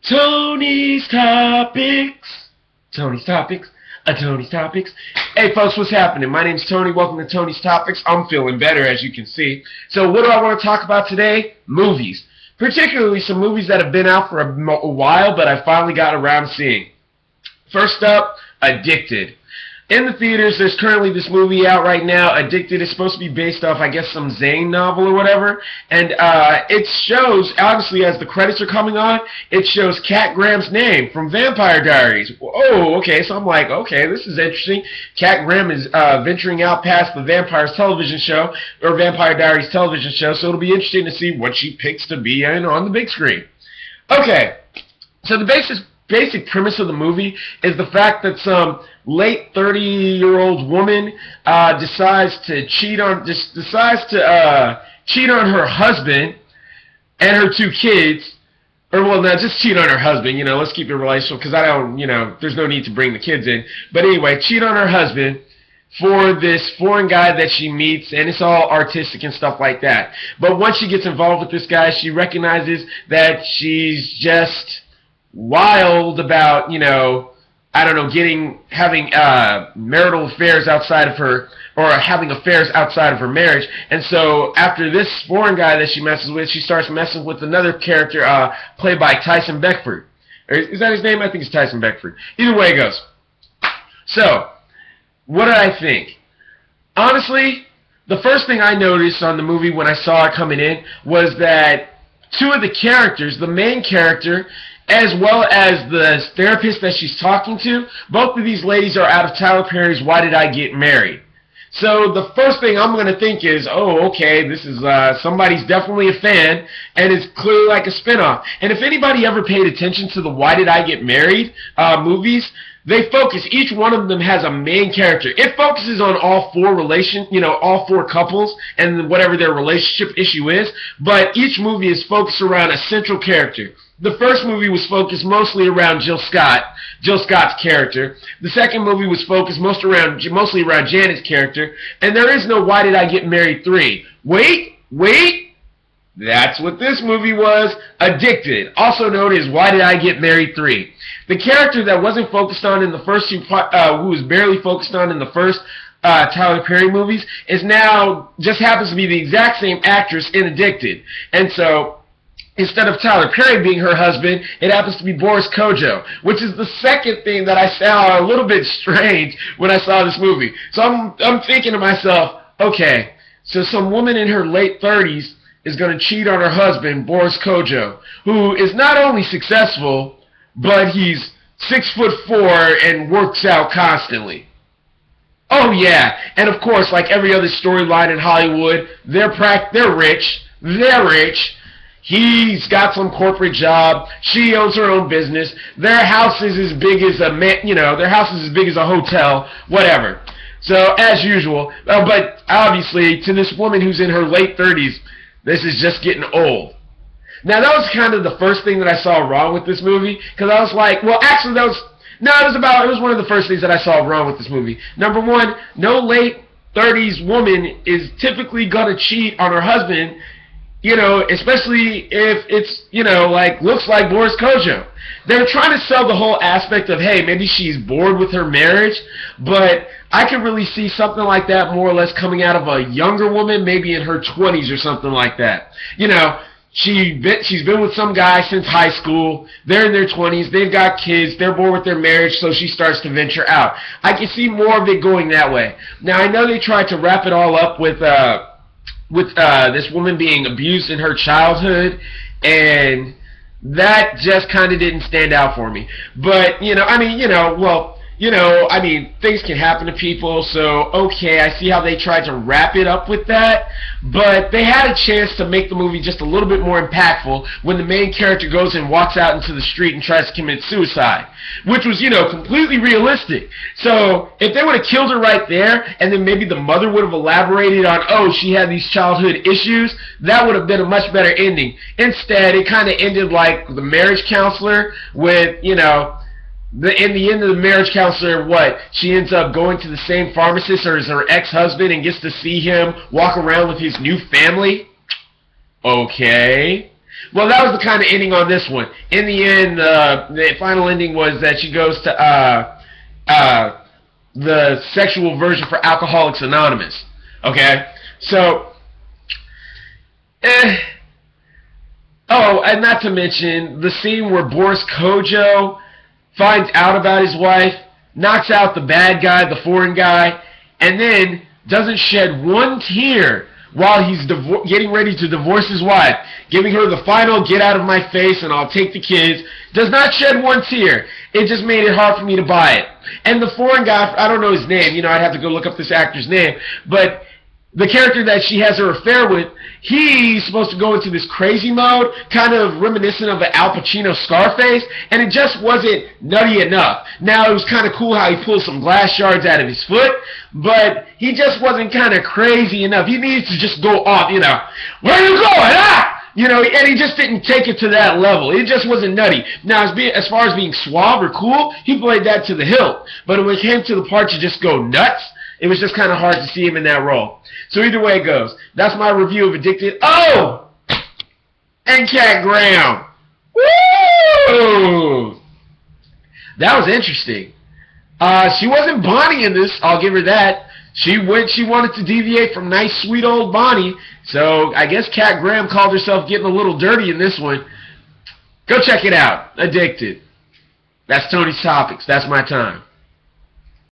Tony's Topics. Tony's Topics. Tony's Topics. Hey folks, what's happening? My name's Tony. Welcome to Tony's Topics. I'm feeling better, as you can see. So what do I want to talk about today? Movies. Particularly some movies that have been out for a while, but I finally got around to seeing. First up, Addicted. In the theaters, there's currently this movie out right now. Addicted is supposed to be based off, I guess, some Zane novel or whatever. And it shows, obviously, as the credits are coming on, it shows Cat Graham's name from Vampire Diaries. Oh, okay, so I'm like, okay, this is interesting. Cat Graham is venturing out past the Vampires television show, or Vampire Diaries television show, so it'll be interesting to see what she picks to be in on the big screen. Okay, so the basic premise of the movie is the fact that some late 30-year-old woman decides to cheat on her husband and her two kids, or well, not just cheat on her husband. You know, let's keep it relational because I don't, you know, there's no need to bring the kids in. But anyway, cheat on her husband for this foreign guy that she meets, and it's all artistic and stuff like that. But once she gets involved with this guy, she recognizes that she's just wild about, you know, I don't know, having marital affairs outside of her, or having affairs outside of her marriage. And so after this foreign guy that she messes with, she starts messing with another character played by Tyson Beckford. Is that his name? I think it's Tyson Beckford. Either way it goes. So, what did I think? Honestly, the first thing I noticed on the movie when I saw it coming in was that two of the characters, the main character as well as the therapist that she's talking to, both of these ladies are out of Tyler Perry's Why Did I Get Married? So the first thing I'm going to think is, oh, okay, this is somebody's definitely a fan, and it's clearly like a spinoff. And if anybody ever paid attention to the Why Did I Get Married movies, they focus, each one of them has a main character. It focuses on all four couples and whatever their relationship issue is, but each movie is focused around a central character. The first movie was focused mostly around Jill Scott's character. The second movie was focused mostly around Janet's character, and there is no Why Did I Get Married 3. Wait! That's what this movie was, Addicted, also known as Why Did I Get Married 3. The character that wasn't focused on in the first two, who was barely focused on in the first Tyler Perry movies, is now, just happens to be the exact same actress in Addicted. And so, instead of Tyler Perry being her husband, it happens to be Boris Kodjoe, which is the second thing that I found a little bit strange when I saw this movie. So I'm thinking to myself, okay, so some woman in her late 30s is going to cheat on her husband, Boris Kodjoe, who is not only successful, but he's 6'4" and works out constantly. Oh yeah, and of course, like every other storyline in Hollywood, they're rich. He's got some corporate job. She owns her own business. Their house is as big as a hotel, whatever. So as usual, but obviously to this woman who's in her late 30s, this is just getting old. Now that was kind of the first thing that I saw wrong with this movie, because I was like, well, actually it was one of the first things that I saw wrong with this movie. Number one, no late 30s woman is typically gonna cheat on her husband, you know, especially if it's, you know, like, looks like Boris Kodjoe. They're trying to sell the whole aspect of, hey, maybe she's bored with her marriage, but I could really see something like that more or less coming out of a younger woman, maybe in her 20s or something like that. You know, she's been with some guy since high school, they're in their 20s, they've got kids, they're bored with their marriage, so she starts to venture out. I can see more of it going that way. Now, I know they tried to wrap it all up with this woman being abused in her childhood, and that just kind of didn't stand out for me. But, things can happen to people, so, okay, I see how they tried to wrap it up with that, but they had a chance to make the movie just a little bit more impactful when the main character goes and walks out into the street and tries to commit suicide, which was, completely realistic. So, if they would have killed her right there, and then maybe the mother would have elaborated on, oh, she had these childhood issues, that would have been a much better ending. Instead, it kind of ended like the marriage counselor with, in the end of the marriage counselor, what? She ends up going to the same pharmacist as her ex-husband and gets to see him walk around with his new family? Okay. Well, that was the kind of ending on this one. In the end, the final ending was that she goes to the sexual version for Alcoholics Anonymous. Okay? So, oh, and not to mention the scene where Boris Kojo finds out about his wife, knocks out the bad guy, the foreign guy, and then doesn't shed one tear while he's getting ready to divorce his wife, giving her the final get out of my face and I'll take the kids. Does not shed one tear. It just made it hard for me to buy it. And the foreign guy, I don't know his name, you know, I'd have to go look up this actor's name, but the character that she has her affair with, he's supposed to go into this crazy mode, kind of reminiscent of an Al Pacino Scarface, and it just wasn't nutty enough. Now, it was kind of cool how he pulled some glass shards out of his foot, but he just wasn't kind of crazy enough. He needs to just go off, you know, where are you going, ah? You know, and he just didn't take it to that level. It just wasn't nutty. Now, as far as being suave or cool, he played that to the hilt. But when it came to the part to just go nuts, it was just kind of hard to see him in that role. So either way it goes. That's my review of Addicted. Oh! And Cat Graham. Woo! That was interesting. She wasn't Bonnie in this, I'll give her that. She wanted to deviate from nice, sweet old Bonnie. So I guess Cat Graham called herself getting a little dirty in this one. Go check it out. Addicted. That's Tony's Topics. That's my time.